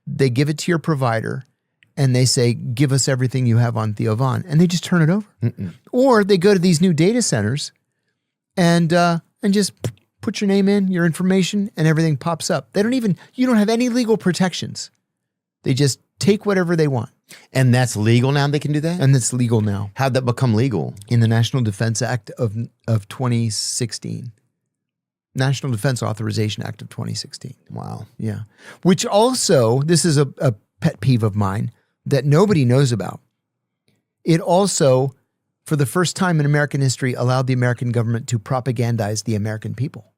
they give it to your provider, and they say, give us everything you have on Theo Von, and they just turn it over. Or they go to these new data centers and just put your name in, your information, and everything pops up. You don't have any legal protections. They just take whatever they want. And that's legal now? They can do that? And it's legal now. How'd that become legal? In the National Defense Act of 2016. National Defense Authorization Act of 2016. Wow. Yeah. Which also, this is a pet peeve of mine that nobody knows about. It also, for the first time in American history, allowed the American government to propagandize the American people.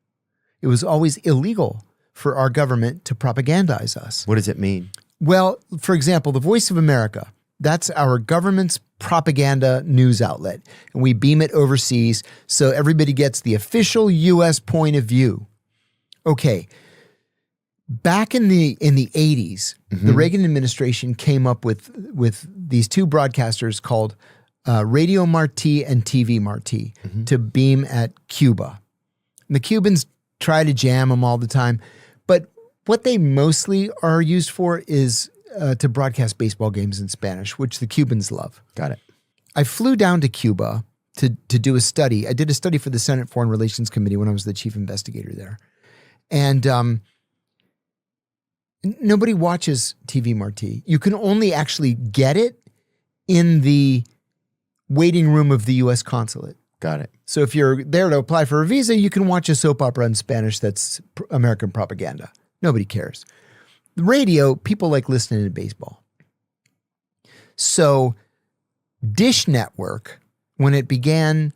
It was always illegal for our government to propagandize us. What does it mean? Well, for example, the Voice of America, that's our government's propaganda news outlet. And we beam it overseas so everybody gets the official U.S. point of view. Okay. Back in the 80s, the Reagan administration came up with these two broadcasters called Radio Marti and TV Marti to beam at Cuba. And the Cubans try to jam them all the time. But what they mostly are used for is to broadcast baseball games in Spanish, which the Cubans love. Got it. I flew down to Cuba to do a study. I did a study for the Senate Foreign Relations Committee when I was the chief investigator there. And nobody watches TV Marti. You can only actually get it in the waiting room of the U.S. consulate. Got it. So if you're there to apply for a visa, you can watch a soap opera in Spanish that's American propaganda. Nobody cares. The radio, people like listening to baseball. So Dish Network, when it began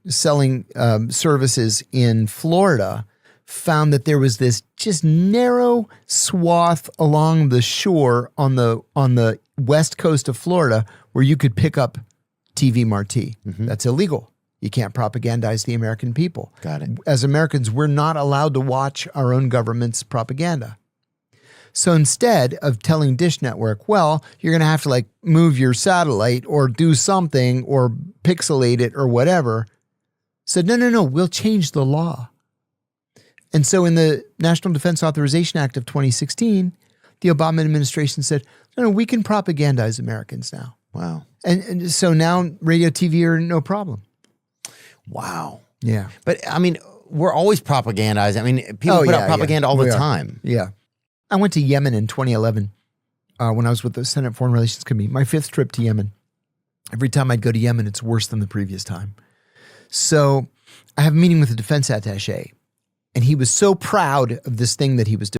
selling services in Florida, found that there was this just narrow swath along the shore on the west coast of Florida where you could pick up TV Marti. That's illegal. You can't propagandize the American people. Got it. As Americans, we're not allowed to watch our own government's propaganda. So instead of telling Dish Network, well, you're going to have to like move your satellite or do something or pixelate it or whatever, said, no, we'll change the law. And so in the National Defense Authorization Act of 2016, the Obama administration said, no, we can propagandize Americans now. Wow. And so now radio, TV are no problem. Wow. Yeah. But I mean, we're always propagandizing. I mean, people put out propaganda all the time. Yeah. I went to Yemen in 2011 when I was with the Senate Foreign Relations Committee, my 5th trip to Yemen. Every time I'd go to Yemen, it's worse than the previous time. So I have a meeting with the defense attaché, and he was so proud of this thing that he was doing.